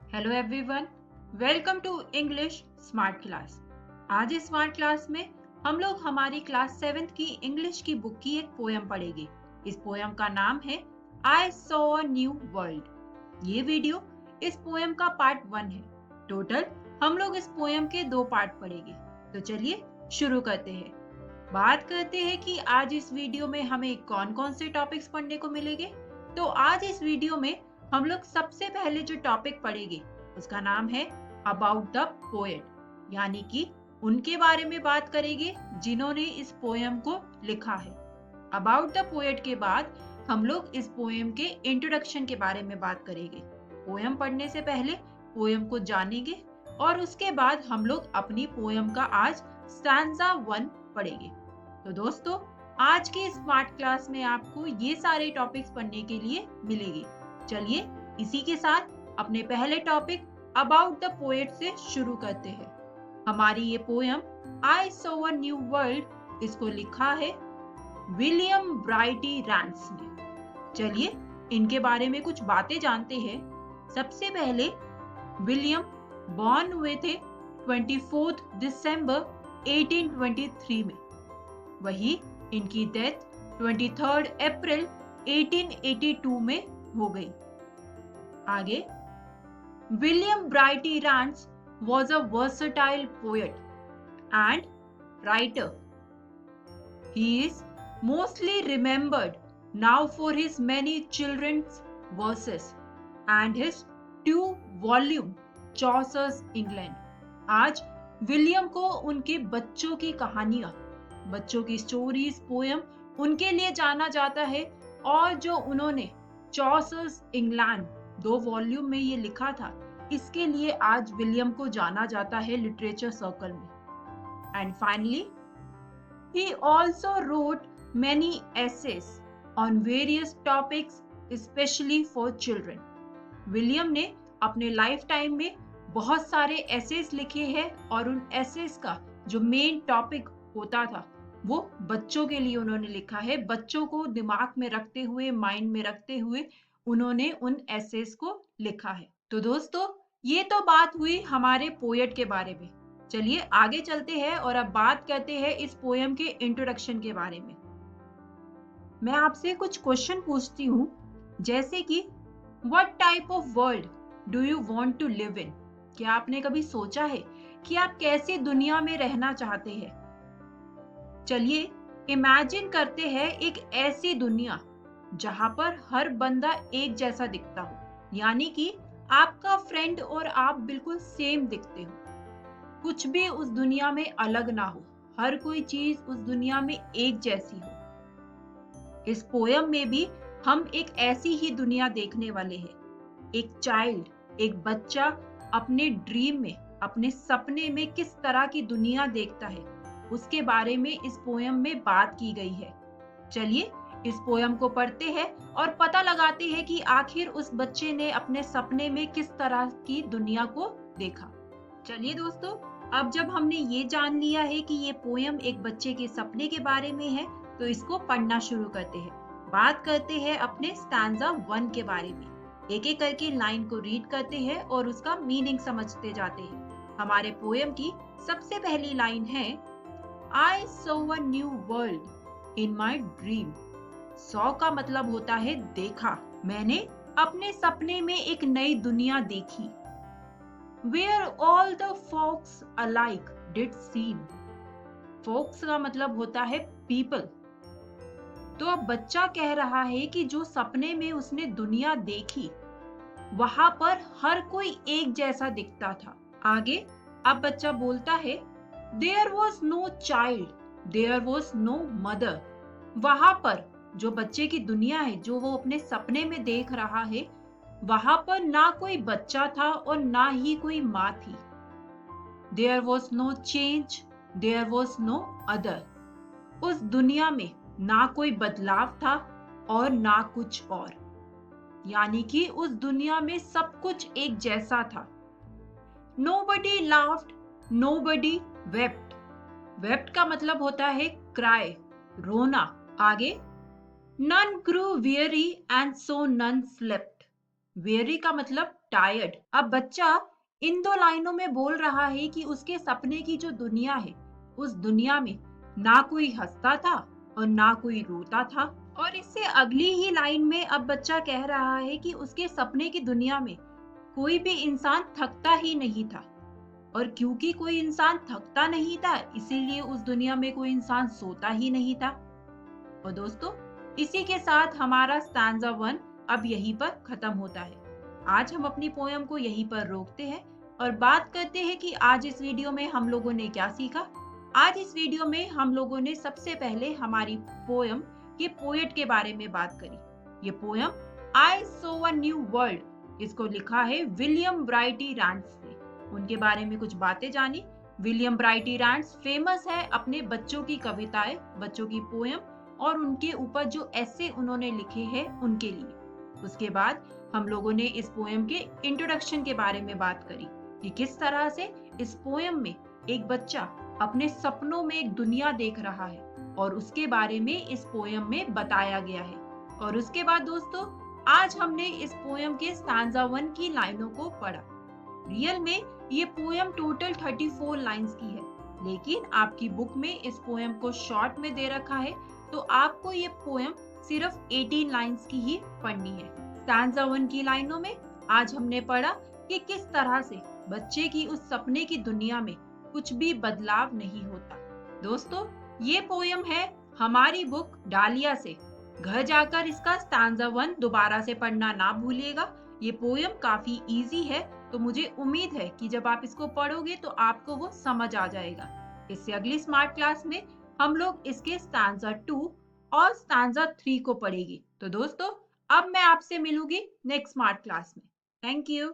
Hello everyone, welcome to English smart class. आज इस smart class में हम लोग हमारी क्लास 7th की इंग्लिश की बुक की एक पोयम पढ़ेंगे। इस पोयम का नाम है I saw a new world. ये वीडियो इस पोयम का पार्ट 1 है। टोटल हम लोग इस पोयम के 2 पार्ट पढ़ेंगे। तो चलिए शुरू करते हैं। बात करते हैं कि आज इस वीडियो में हमें कौन कौन से टॉपिक्स पढ़ने को मिलेंगे। तो आज इस वीडियो में हम लोग सबसे पहले जो टॉपिक पढ़ेंगे उसका नाम है अबाउट द पोएट, यानी कि उनके बारे में बात करेंगे जिन्होंने इस पोयम को लिखा है। अबाउट द पोएट के बाद हम लोग इस पोयम के इंट्रोडक्शन के बारे में बात करेंगे। पोयम पढ़ने से पहले पोयम को जानेंगे और उसके बाद हम लोग अपनी पोयम का आज स्टैंजा 1 पढ़ेंगे। तो दोस्तों, आज की स्मार्ट क्लास में आपको ये सारे टॉपिक्स पढ़ने के लिए मिलेंगे। चलिए इसी के साथ अपने पहले टॉपिक अबाउट द पोएट से शुरू करते हैं। हमारी ये poem I saw a new world, इसको लिखा है विलियम ब्राइटी रैंड्स ने। चलिए इनके बारे में कुछ बातें जानते हैं। सबसे पहले विलियम बॉर्न हुए थे 24 दिसंबर 1823 में। वही इनकी डेथ 23 अप्रैल 1882 में हो गई। आगे, William Brighty Rands was a versatile poet and writer. He is mostly remembered now for his many children's verses and his 2-volume Chaucer's England. आज विलियम को उनके बच्चों की कहानियां, बच्चों की स्टोरीज, पोयम उनके लिए जाना जाता है और जो उन्होंने चॉसर्स इंग्लैंड 2 वॉल्यूम में ये लिखा था, इसके लिए आज विलियम को जाना जाता है लिटरेचर सर्कल में। And finally he also wrote many essays on various topics specially for children. William ने अपने लाइफ टाइम में बहुत सारे एसेस लिखे हैं और उन एसेस का जो मेन टॉपिक होता था वो बच्चों के लिए उन्होंने लिखा है। बच्चों को दिमाग में रखते हुए, माइंड में रखते हुए उन्होंने उन एसेस को लिखा है। तो दोस्तों, ये तो बात हुई हमारे पोएट के बारे में। चलिए आगे चलते हैं और अब बात करते हैं इस पोयम के इंट्रोडक्शन के बारे में। मैं आपसे कुछ क्वेश्चन पूछती हूँ, जैसे कि what type of world do you want to live in? क्या आपने कभी सोचा है कि आप कैसी दुनिया में रहना चाहते हैं? चलिए इमेजिन करते हैं एक ऐसी दुनिया जहां पर हर बंदा एक जैसा दिखता हो, यानी कि आपका फ्रेंड और आप बिल्कुल सेम दिखते हो। कुछ भी उस दुनिया में अलग ना हो, हर कोई चीज उस दुनिया में एक जैसी हो। इस पोयम में भी हम एक ऐसी ही दुनिया देखने वाले हैं। एक चाइल्ड, एक बच्चा अपने ड्रीम में, अपने सपने में किस तरह की दुनिया देखता है, उसके बारे में इस पोयम में बात की गई है। चलिए इस पोयम को पढ़ते हैं और पता लगाते हैं कि आखिर उस बच्चे ने अपने सपने में किस तरह की दुनिया को देखा। चलिए दोस्तों, अब जब हमने ये जान लिया है कि ये पोयम एक बच्चे के सपने के बारे में है, तो इसको पढ़ना शुरू करते हैं। बात करते हैं अपने स्टैंजा 1 के बारे में। एक एक करके लाइन को रीड करते हैं और उसका मीनिंग समझते जाते हैं। हमारे पोयम की सबसे पहली लाइन है I saw a new world in my dream. Saw का मतलब होता है देखा। मैंने अपने सपने में एक नई दुनिया देखी। Where all the folks alike did seem. Folks का मतलब होता है people. तो अब बच्चा कह रहा है कि जो सपने में उसने दुनिया देखी, वहां पर हर कोई एक जैसा दिखता था। आगे अब बच्चा बोलता है There was no child, there was no mother. वहां पर जो बच्चे की दुनिया है, जो वो अपने सपने में देख रहा है, वहां पर ना कोई बच्चा था और ना ही कोई माँ थी। There was no change, there was no other. उस दुनिया में ना कोई बदलाव था और ना कुछ और, यानी कि उस दुनिया में सब कुछ एक जैसा था। Nobody laughed, nobody wept. Wept का मतलब होता है cry, रोना। आगे None grew weary and so none slept. Weary का मतलब टायर्ड। अब बच्चा इन दो लाइनों में बोल रहा है कि उसके सपने की जो दुनिया है, उस दुनिया में ना कोई हंसता था और ना कोई रोता था। और इससे अगली ही लाइन में अब बच्चा कह रहा है कि उसके सपने की दुनिया में कोई भी इंसान थकता ही नहीं था। और क्योंकि कोई इंसान थकता नहीं था, इसीलिए उस दुनिया में कोई इंसान सोता ही नहीं था। और दोस्तों, इसी के साथ हमारा स्टैंजा 1 अब यहीं पर खत्म होता है। आज हम अपनी पोयम को यहीं पर रोकते हैं और बात करते हैं कि आज इस वीडियो में हम लोगों ने क्या सीखा। आज इस वीडियो में हम लोगों ने सबसे पहले हमारी पोयम के पोएट के बारे में बात करी। ये poem I so a new world, इसको लिखा है विलियम ब्राइटी रैंड्स ने। उनके बारे में कुछ बातें जानी। विलियम ब्राइटी रैंड्स फेमस है अपने बच्चों की कविताएं, बच्चों की पोयम और उनके ऊपर जो ऐसे उन्होंने लिखे हैं उनके लिए। उसके बाद हम लोगों ने इस पोयम के इंट्रोडक्शन के बारे में बात करी कि किस तरह से इस पोयम में एक बच्चा अपने सपनों में एक दुनिया देख रहा है और उसके बारे में इस पोयम में बताया गया है। और उसके बाद दोस्तों, आज हमने इस पोयम के स्टैंजा 1 की लाइनों को पढ़ा। रियल में ये पोयम टोटल 34 लाइंस की है, लेकिन आपकी बुक में इस पोयम को शॉर्ट में दे रखा है, तो आपको ये पोयम सिर्फ 18 लाइंस की ही पढ़नी है। स्टैंजा 1 की लाइनों में आज हमने पढ़ा कि किस तरह से बच्चे की उस सपने की दुनिया में कुछ भी बदलाव नहीं होता। दोस्तों, ये पोयम है हमारी बुक डालिया से। घर जाकर इसका स्टैंजा 1 दोबारा से पढ़ना ना भूलिएगा। ये पोयम काफी इजी है, तो मुझे उम्मीद है कि जब आप इसको पढ़ोगे तो आपको वो समझ आ जाएगा। इससे अगली स्मार्ट क्लास में हम लोग इसके स्टैंजा 2 और स्टैंजा 3 को पढ़ेंगे। तो दोस्तों, अब मैं आपसे मिलूंगी नेक्स्ट स्मार्ट क्लास में। Thank you.